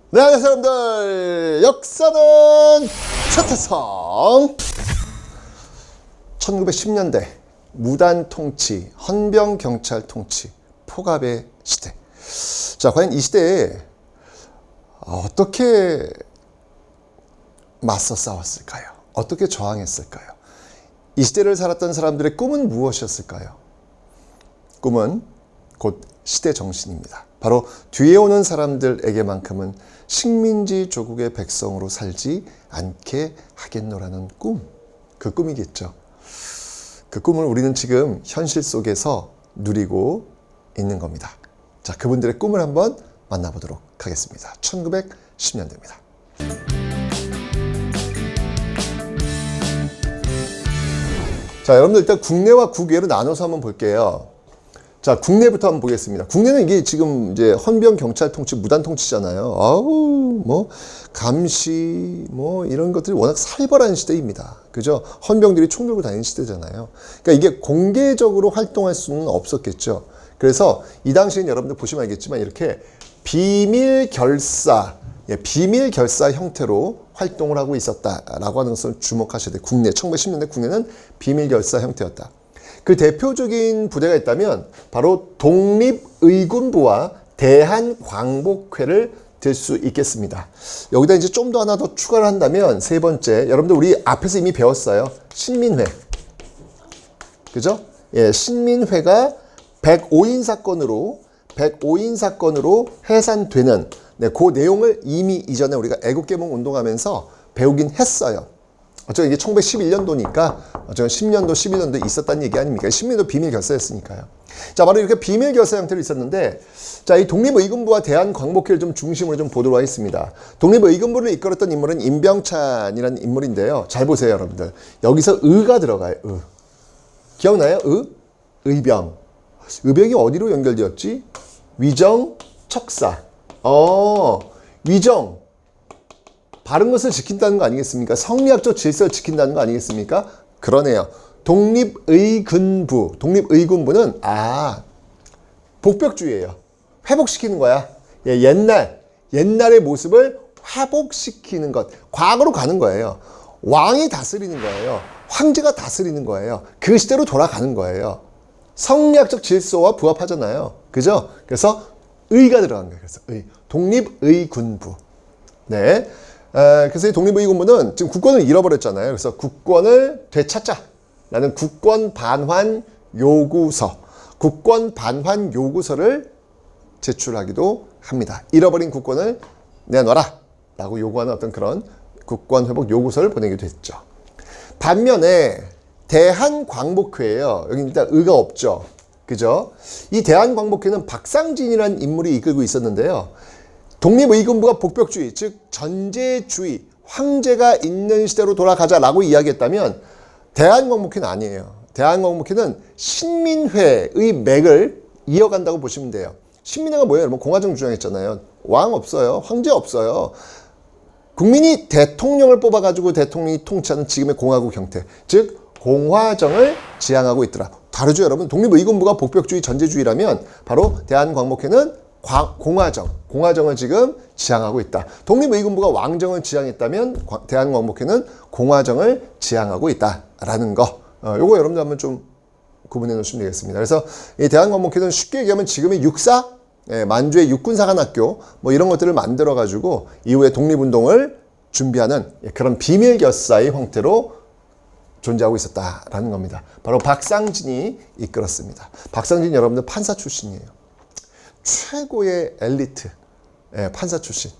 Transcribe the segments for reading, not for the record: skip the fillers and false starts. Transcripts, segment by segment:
네, 안녕하세요 여러분들. 역사는 최태성. 1910년대 무단 통치, 헌병 경찰 통치, 폭압의 시대. 자, 과연 이 시대에 어떻게 맞서 싸웠을까요? 어떻게 저항했을까요? 이 시대를 살았던 사람들의 꿈은 무엇이었을까요? 꿈은 곧 시대 정신입니다. 바로 뒤에 오는 사람들에게만큼은 식민지 조국의 백성으로 살지 않게 하겠노라는 꿈. 그 꿈이겠죠. 그 꿈을 우리는 지금 현실 속에서 누리고 있는 겁니다. 자, 그분들의 꿈을 한번 만나보도록 하겠습니다. 1910년대입니다. 자, 여러분들 일단 국내와 국외로 나눠서 한번 볼게요. 자, 국내부터 한번 보겠습니다. 국내는 이게 지금 이제 헌병 경찰 통치, 무단 통치잖아요. 아우, 뭐 감시, 뭐 이런 것들이 워낙 살벌한 시대입니다. 그죠? 헌병들이 총 들고 다니는 시대잖아요. 그러니까 이게 공개적으로 활동할 수는 없었겠죠. 그래서 이 당시에는 여러분들 보시면 알겠지만 이렇게 비밀 결사 형태로 활동을 하고 있었다라고 하는 것을 주목하셔야 돼요. 국내, 1910년대 국내는 비밀 결사 형태였다. 그 대표적인 부대가 있다면 바로 독립의군부와 대한광복회를 들 수 있겠습니다. 여기다 이제 좀 더 하나 더 추가를 한다면 세 번째, 여러분들 우리 앞에서 이미 배웠어요. 신민회. 그죠? 예, 신민회가 105인 사건으로 해산되는, 네, 그 내용을 이미 이전에 우리가 애국개몽 운동하면서 배우긴 했어요. 어쩌면 이게 1911년도니까 어쩌면 10년도, 11년도 있었다는 얘기 아닙니까? 10년도 비밀 결사였으니까요. 자, 바로 이렇게 비밀 결사 형태로 있었는데, 자, 이 독립의군부와 대한광복회를 좀 중심으로 좀 보도록 하겠습니다. 독립의군부를 이끌었던 인물은 임병찬이라는 인물인데요. 잘 보세요, 여러분들. 여기서 의가 들어가요. 의. 기억나요? 의병. 의병이 어디로 연결되었지? 위정, 척사. 위정. 바른 것을 지킨다는 거 아니겠습니까? 성리학적 질서를 지킨다는 거 아니겠습니까? 그러네요. 독립의군부는 복벽주의예요. 회복시키는 거야. 예, 옛날의 모습을 회복시키는 것. 과거로 가는 거예요. 왕이 다스리는 거예요. 황제가 다스리는 거예요. 그 시대로 돌아가는 거예요. 성리학적 질서와 부합하잖아요. 그죠? 그래서 의가 들어간 거예요. 그래서 독립의군부. 네. 그래서 이 독립의군부는 지금 국권을 잃어버렸잖아요. 그래서 국권을 되찾자라는 국권 반환 요구서를 제출하기도 합니다. 잃어버린 국권을 내놔라 라고 요구하는 어떤 그런 국권 회복 요구서를 보내기도 했죠. 반면에 대한광복회예요. 여기 일단 의가 없죠. 그죠? 이 대한광복회는 박상진이라는 인물이 이끌고 있었는데요. 독립의군부가 복벽주의, 즉 전제주의, 황제가 있는 시대로 돌아가자라고 이야기했다면 대한광복회는 아니에요. 대한광복회는 신민회의 맥을 이어간다고 보시면 돼요. 신민회가 뭐예요? 여러분, 공화정 주장했잖아요. 왕 없어요. 황제 없어요. 국민이 대통령을 뽑아가지고 대통령이 통치하는 지금의 공화국 형태, 즉 공화정을 지향하고 있더라. 다르죠, 여러분? 독립의군부가 복벽주의, 전제주의라면 바로 대한광복회는 공화정을 지금 지향하고 있다. 독립의군부가 왕정을 지향했다면 대한광복회는 공화정을 지향하고 있다라는 거. 요거 여러분들 한번 좀 구분해 놓으시면 되겠습니다. 그래서 이 대한광복회는 쉽게 얘기하면 지금의 육사, 만주의 육군사관학교 뭐 이런 것들을 만들어 가지고 이후에 독립운동을 준비하는 그런 비밀 결사의 형태로 존재하고 있었다라는 겁니다. 바로 박상진이 이끌었습니다. 박상진 여러분들 판사 출신이에요. 최고의 엘리트 판사 출신.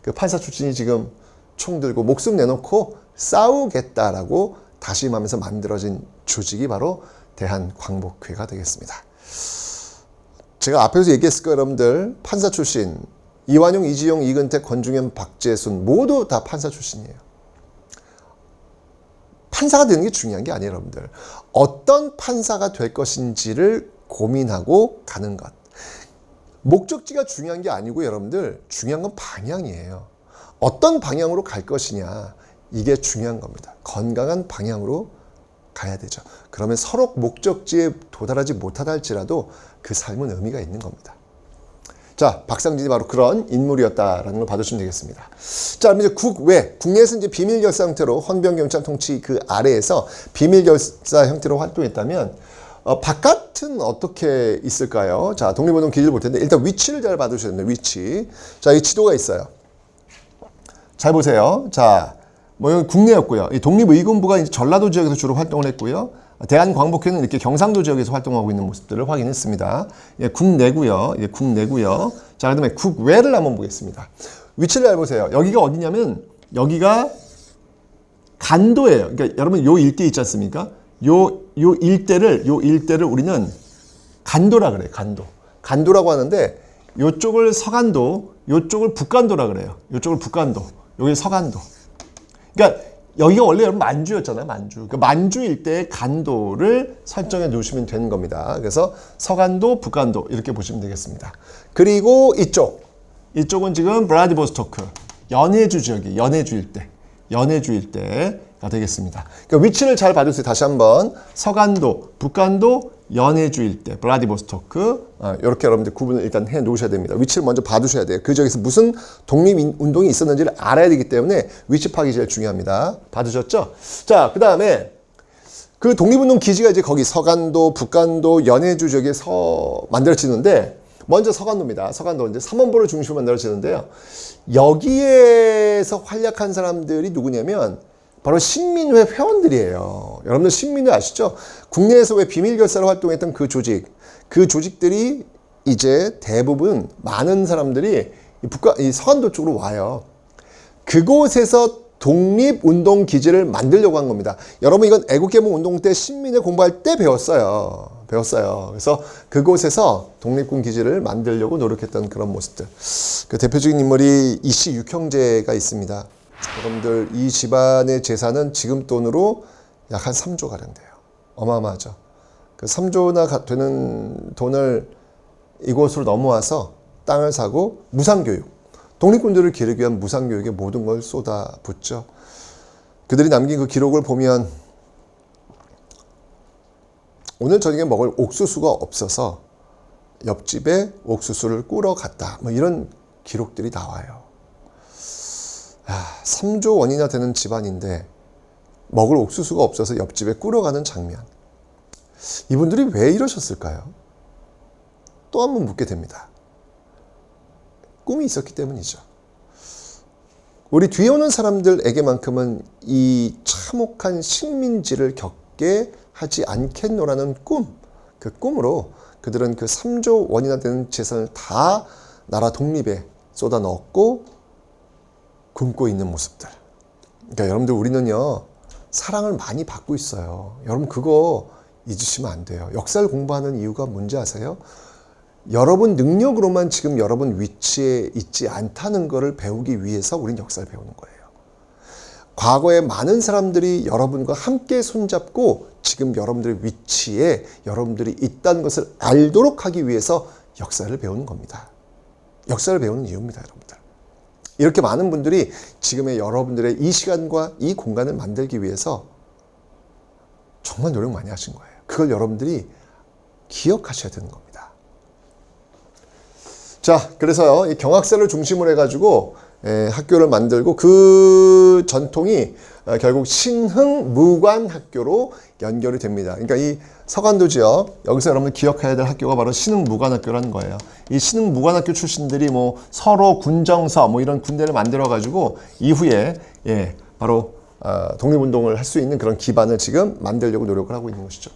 그 판사 출신이 지금 총 들고 목숨 내놓고 싸우겠다라고 다짐하면서 만들어진 조직이 바로 대한광복회가 되겠습니다. 제가 앞에서 얘기했을 거예요, 여러분들. 판사 출신 이완용, 이지용, 이근택, 권중현, 박재순 모두 다 판사 출신이에요. 판사가 되는 게 중요한 게 아니에요, 여러분들. 어떤 판사가 될 것인지를 고민하고 가는 것. 목적지가 중요한 게 아니고 여러분들 중요한 건 방향이에요. 어떤 방향으로 갈 것이냐, 이게 중요한 겁니다. 건강한 방향으로 가야 되죠. 그러면 서로 목적지에 도달하지 못하다 할지라도 그 삶은 의미가 있는 겁니다. 자, 박상진이 바로 그런 인물이었다라는 걸 봐주시면 되겠습니다. 자, 그럼 이제 국외, 국내에서 이제 비밀결사 형태로 헌병경찰 통치 그 아래에서 비밀결사 형태로 활동했다면 바깥은 어떻게 있을까요? 자, 독립운동 기지를 볼 텐데 일단 위치를 잘 봐두셔야 됩니다. 위치. 자, 이 지도가 있어요. 잘 보세요. 자, 뭐 이건 국내였고요. 이 독립의군부가 이제 전라도 지역에서 주로 활동을 했고요. 대한광복회는 이렇게 경상도 지역에서 활동하고 있는 모습들을 확인했습니다. 예, 국내고요. 예, 국내고요. 자, 그다음에 국외를 한번 보겠습니다. 위치를 잘 보세요. 여기가 어디냐면 여기가 간도예요. 그러니까 여러분 요 일대 있지 않습니까? 요 일대를 우리는 간도라 그래요. 간도라고 하는데 요쪽을 서간도, 요쪽을 북간도라 그래요. 요쪽을 북간도, 여기 서간도. 그러니까 여기가 원래 여러분 만주였잖아요. 만주. 그러니까 만주 일대의 간도를 설정해 놓으시면 되는 겁니다. 그래서 서간도, 북간도 이렇게 보시면 되겠습니다. 그리고 이쪽은 지금 브라디보스토크, 연해주 지역이 연해주 일대가 되겠습니다. 그러니까 위치를 잘 봐주세요. 다시 한번 서간도, 북간도, 연해주 일대, 브라디보스토크 이렇게 여러분들 구분을 일단 해 놓으셔야 됩니다. 위치를 먼저 봐두셔야 돼요. 그 지역에서 무슨 독립운동이 있었는지를 알아야 되기 때문에 위치 파악이 제일 중요합니다. 봐두셨죠? 자, 그 다음에 그 독립운동 기지가 이제 거기 서간도, 북간도, 연해주 지역에 만들어지는데 먼저 서간도입니다. 서간도 이제 삼원보를 중심으로 만들어지는데요. 여기에서 활약한 사람들이 누구냐면 바로 신민회 회원들이에요. 여러분들 신민회 아시죠? 국내에서 왜 비밀결사로 활동했던 그 조직들이 이제 대부분 많은 사람들이 이 서간도 쪽으로 와요. 그곳에서 독립운동 기지를 만들려고 한 겁니다. 여러분 이건 애국개몽운동 때 신민회 공부할 때 배웠어요. 그래서 그곳에서 독립군 기지를 만들려고 노력했던 그런 모습들. 그 대표적인 인물이 이씨 육형제가 있습니다. 여러분들 이 집안의 재산은 지금 돈으로 약 한 3조 가량 돼요. 어마어마하죠. 그 3조나 되는 돈을 이곳으로 넘어와서 땅을 사고 무상교육, 독립군들을 기르기 위한 무상교육에 모든 걸 쏟아붓죠. 그들이 남긴 그 기록을 보면 오늘 저녁에 먹을 옥수수가 없어서 옆집에 옥수수를 꾸러 갔다. 뭐 이런 기록들이 나와요. 3조 원이나 되는 집안인데 먹을 옥수수가 없어서 옆집에 꾸러가는 장면. 이분들이 왜 이러셨을까요? 또 한 번 묻게 됩니다. 꿈이 있었기 때문이죠. 우리 뒤에 오는 사람들에게만큼은 이 참혹한 식민지를 겪게 하지 않겠노라는 그 꿈으로 그들은 그 3조 원이나 되는 재산을 다 나라 독립에 쏟아 넣었고 굶고 있는 모습들. 그러니까 여러분들 우리는요 사랑을 많이 받고 있어요. 여러분 그거 잊으시면 안 돼요. 역사를 공부하는 이유가 뭔지 아세요? 여러분 능력으로만 지금 여러분 위치에 있지 않다는 것을 배우기 위해서 우린 역사를 배우는 거예요. 과거에 많은 사람들이 여러분과 함께 손잡고 지금 여러분들의 위치에 여러분들이 있다는 것을 알도록 하기 위해서 역사를 배우는 겁니다. 역사를 배우는 이유입니다, 여러분들. 이렇게 많은 분들이 지금의 여러분들의 이 시간과 이 공간을 만들기 위해서 정말 노력 많이 하신 거예요. 그걸 여러분들이 기억하셔야 되는 겁니다. 자, 그래서요, 이 경학사를 중심으로 해가지고 학교를 만들고 그 전통이 결국 신흥무관학교로 연결이 됩니다. 그러니까 이 서간도 지역, 여기서 여러분들 기억해야 될 학교가 바로 신흥무관학교라는 거예요. 이 신흥무관학교 출신들이 뭐 서로 군정서 뭐 이런 군대를 만들어가지고 이후에 바로 독립운동을 할 수 있는 그런 기반을 지금 만들려고 노력을 하고 있는 것이죠.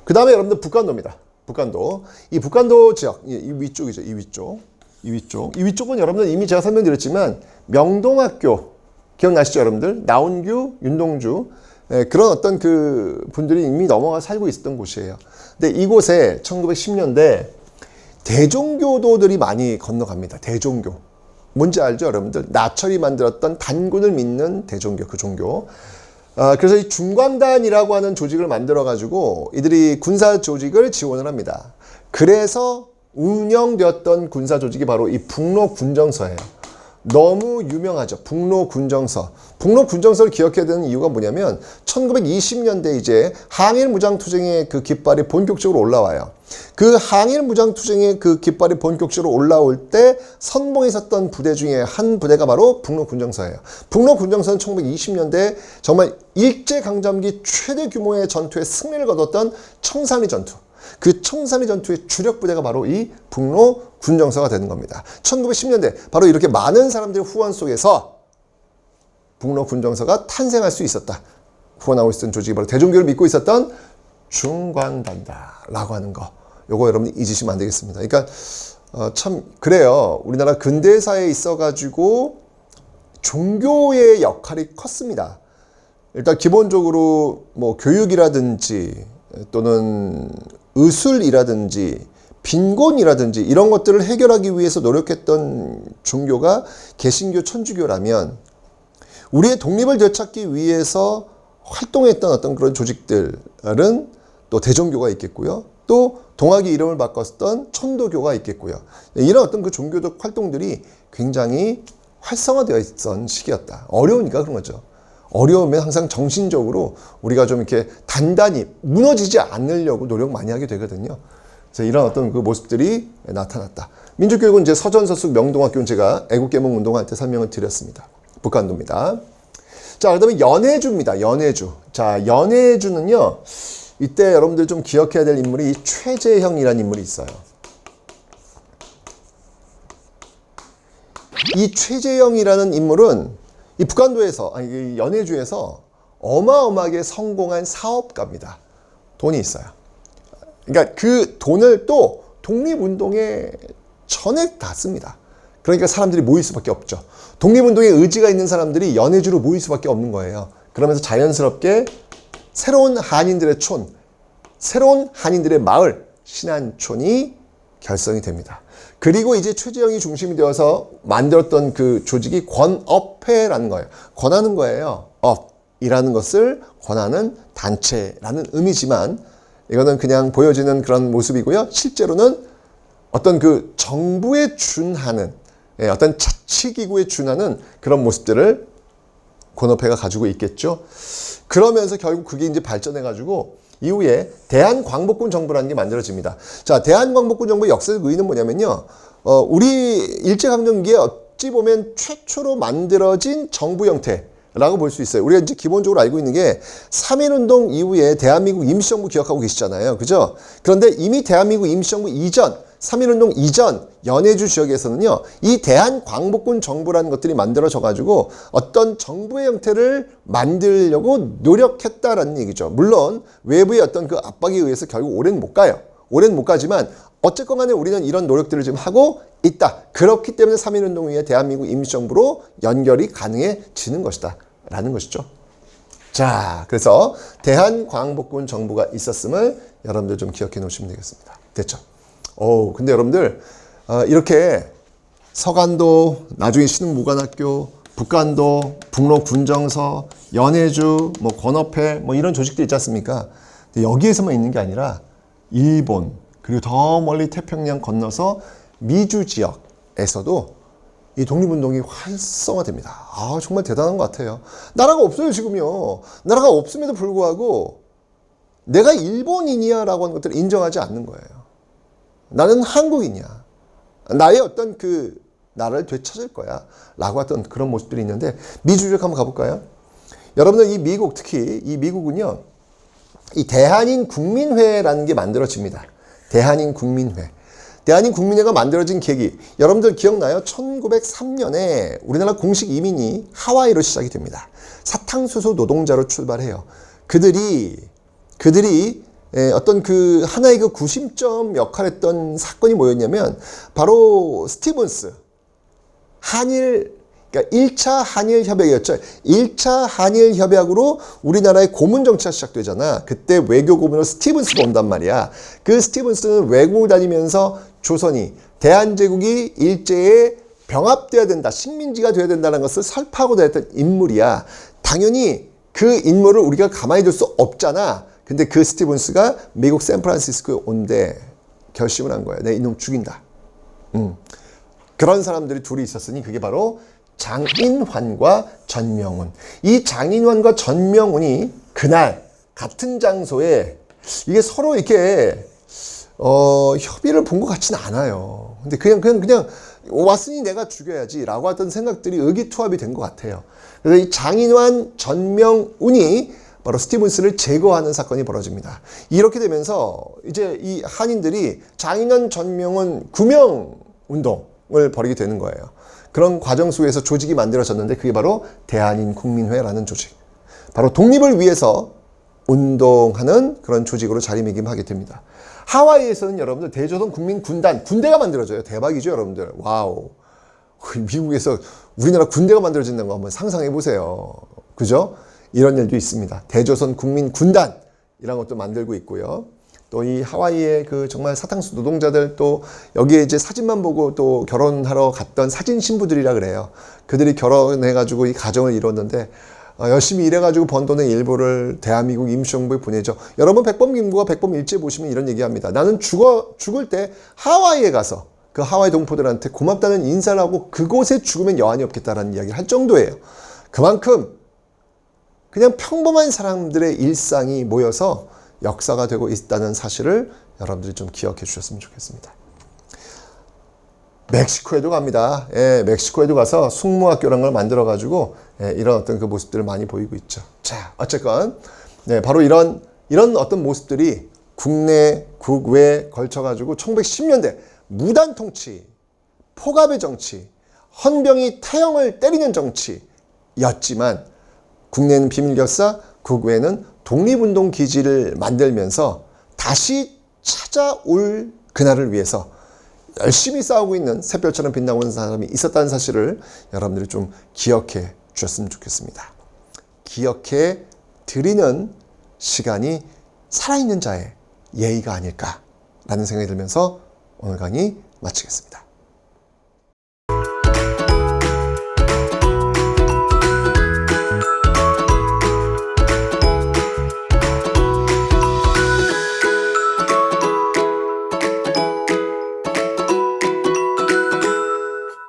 그 다음에 여러분들 북간도입니다. 북간도. 이 북간도 지역, 이 위쪽이죠. 이 위쪽은 여러분들 이미 제가 설명드렸지만 명동학교 기억나시죠, 여러분들? 나온규, 윤동주 그런 어떤 그 분들이 이미 넘어가 살고 있었던 곳이에요. 근데 이곳에 1910년대 대종교도들이 많이 건너갑니다. 대종교. 뭔지 알죠, 여러분들? 나철이 만들었던 단군을 믿는 대종교, 그 종교. 그래서 이 중광단이라고 하는 조직을 만들어가지고 이들이 군사 조직을 지원을 합니다. 그래서 운영되었던 군사 조직이 바로 이 북로 군정서예요. 너무 유명하죠. 북로군정서. 북로군정서를 기억해야 되는 이유가 뭐냐면 1920년대 이제 항일무장투쟁의 그 깃발이 본격적으로 올라와요. 그 항일무장투쟁의 그 깃발이 본격적으로 올라올 때 선봉에 섰던 부대 중에 한 부대가 바로 북로군정서예요. 북로군정서는 1920년대 정말 일제강점기 최대 규모의 전투에 승리를 거뒀던 청산리 전투. 그 청산리 전투의 주력 부대가 바로 이 북로 군정서가 되는 겁니다. 1910년대 바로 이렇게 많은 사람들의 후원 속에서 북로 군정서가 탄생할 수 있었다. 후원하고 있었던 조직이 바로 대종교를 믿고 있었던 중광단다라고 하는 거. 요거 여러분이 잊으시면 안 되겠습니다. 그러니까 참 그래요. 우리나라 근대사에 있어가지고 종교의 역할이 컸습니다. 일단 기본적으로 뭐 교육이라든지 또는 의술이라든지 빈곤이라든지 이런 것들을 해결하기 위해서 노력했던 종교가 개신교 천주교라면 우리의 독립을 되찾기 위해서 활동했던 어떤 그런 조직들은 또 대종교가 있겠고요. 또 동학의 이름을 바꿨던 천도교가 있겠고요. 이런 어떤 그 종교적 활동들이 굉장히 활성화되어 있던 시기였다. 어려우니까 그런 거죠. 어려우면 항상 정신적으로 우리가 좀 이렇게 단단히 무너지지 않으려고 노력 많이 하게 되거든요. 그래서 이런 어떤 그 모습들이 나타났다. 민족교육은 이제 서전서숙 명동학교는 제가 애국개몽 운동할 때 설명을 드렸습니다. 북한도입니다. 자, 그다음에 연해주입니다. 연해주. 자, 연해주는요. 이때 여러분들 좀 기억해야 될 인물이 최재형이라는 인물이 있어요. 이 최재형이라는 인물은 이 북한도에서, 아니, 연해주에서 어마어마하게 성공한 사업가입니다. 돈이 있어요. 그러니까 그 돈을 또 독립운동에 전액 다 씁니다. 그러니까 사람들이 모일 수밖에 없죠. 독립운동에 의지가 있는 사람들이 연해주로 모일 수밖에 없는 거예요. 그러면서 자연스럽게 새로운 한인들의 촌, 새로운 한인들의 마을, 신안촌이 결성이 됩니다. 그리고 이제 최재형이 중심이 되어서 만들었던 그 조직이 권업회라는 거예요. 권하는 거예요. 업이라는 것을 권하는 단체라는 의미지만 이거는 그냥 보여지는 그런 모습이고요. 실제로는 어떤 그 정부에 준하는 어떤 자치기구에 준하는 그런 모습들을 권업회가 가지고 있겠죠. 그러면서 결국 그게 이제 발전해가지고 이후에 대한광복군 정부라는 게 만들어집니다. 자, 대한광복군 정부의 역사적 의의는 뭐냐면요. 우리 일제강점기에 어찌 보면 최초로 만들어진 정부 형태라고 볼 수 있어요. 우리가 이제 기본적으로 알고 있는 게 3.1운동 이후에 대한민국 임시정부 기억하고 계시잖아요. 그죠? 그런데 이미 대한민국 임시정부 이전, 3.1운동 이전 연해주 지역에서는요, 이 대한광복군 정부라는 것들이 만들어져 가지고 어떤 정부의 형태를 만들려고 노력했다라는 얘기죠. 물론 외부의 어떤 그 압박에 의해서 결국 오래는 못 가요. 오래는 못 가지만 어쨌건 간에 우리는 이런 노력들을 지금 하고 있다. 그렇기 때문에 3.1운동 이후에 대한민국 임시정부로 연결이 가능해지는 것이다 라는 것이죠. 자, 그래서 대한광복군 정부가 있었음을 여러분들 좀 기억해 놓으시면 되겠습니다. 됐죠? 근데 여러분들 이렇게 서간도, 나중에 신흥무관학교, 북간도, 북로군정서, 연해주, 뭐 권업회, 뭐 이런 조직들 있지 않습니까? 근데 여기에서만 있는 게 아니라 일본, 그리고 더 멀리 태평양 건너서 미주 지역에서도 이 독립운동이 활성화됩니다. 정말 대단한 것 같아요. 나라가 없어요, 지금요. 나라가 없음에도 불구하고 내가 일본인이야 라고 하는 것들을 인정하지 않는 거예요. 나는 한국인이야. 나의 어떤 그 나라를 되찾을 거야 라고 했던 그런 모습들이 있는데 미주 지역 한번 가볼까요? 여러분들 이 미국, 특히 이 미국은요, 이 대한인 국민회라는 게 만들어집니다. 대한인 국민회. 대한인 국민회가 만들어진 계기, 여러분들 기억나요? 1903년에 우리나라 공식 이민이 하와이로 시작이 됩니다. 사탕수수 노동자로 출발해요. 그들이 어떤 그 하나의 그 구심점 역할했던 사건이 뭐였냐면 바로 스티븐스 그러니까 1차 한일 협약이었죠. 1차 한일 협약으로 우리나라의 고문 정치가 시작되잖아. 그때 외교 고문으로 스티븐스가 온단 말이야. 그 스티븐스는 외국을 다니면서 조선이 대한제국이 일제에 병합돼야 된다, 식민지가 돼야 된다는 것을 설파하고자 했던 인물이야. 당연히 그 인물을 우리가 가만히 둘 수 없잖아. 근데 그 스티븐스가 미국 샌프란시스코에 온데 결심을 한 거야. 내 이놈 죽인다. 그런 사람들이 둘이 있었으니 그게 바로 장인환과 전명훈. 이 장인환과 전명훈이 그날 같은 장소에 이게 서로 이렇게 협의를 본 것 같지는 않아요. 근데 그냥 왔으니 내가 죽여야지라고 하던 생각들이 의기투합이 된 것 같아요. 그래서 이 장인환, 전명훈이 바로 스티븐스를 제거하는 사건이 벌어집니다. 이렇게 되면서 이제 이 한인들이 장인환, 전명훈 구명 운동을 벌이게 되는 거예요. 그런 과정 속에서 조직이 만들어졌는데 그게 바로 대한인 국민회라는 조직. 바로 독립을 위해서 운동하는 그런 조직으로 자리매김하게 됩니다. 하와이에서는 여러분들 대조선 국민군단, 군대가 만들어져요. 대박이죠, 여러분들. 와우. 미국에서 우리나라 군대가 만들어진다는 거 한번 상상해 보세요. 그죠? 이런 일도 있습니다. 대조선 국민군단이라는 것도 만들고 있고요. 또 이 하와이의 그 정말 사탕수 노동자들, 또 여기에 이제 사진만 보고 또 결혼하러 갔던 사진 신부들이라 그래요. 그들이 결혼해가지고 이 가정을 이뤘는데 열심히 일해가지고 번 돈의 일부를 대한민국 임시정부에 보내죠. 여러분 백범김구가 백범일지에 보시면 이런 얘기합니다. 나는 죽을 때 하와이에 가서 그 하와이 동포들한테 고맙다는 인사를 하고 그곳에 죽으면 여한이 없겠다라는 이야기를 할 정도예요. 그만큼 그냥 평범한 사람들의 일상이 모여서 역사가 되고 있다는 사실을 여러분들이 좀 기억해 주셨으면 좋겠습니다. 멕시코에도 갑니다. 예, 멕시코에도 가서 숙모학교라는 걸 만들어가지고 이런 어떤 그 모습들을 많이 보이고 있죠. 자, 어쨌건 네, 바로 이런 어떤 모습들이 국내, 국외에 걸쳐가지고 1910년대 무단 통치, 포갑의 정치, 헌병이 태형을 때리는 정치였지만 국내는 비밀결사, 국외는 독립운동 기지를 만들면서 다시 찾아올 그날을 위해서 열심히 싸우고 있는 샛별처럼 빛나고 사람이 있었다는 사실을 여러분들이 좀 기억해 주셨으면 좋겠습니다. 기억해 드리는 시간이 살아있는 자의 예의가 아닐까라는 생각이 들면서 오늘 강의 마치겠습니다.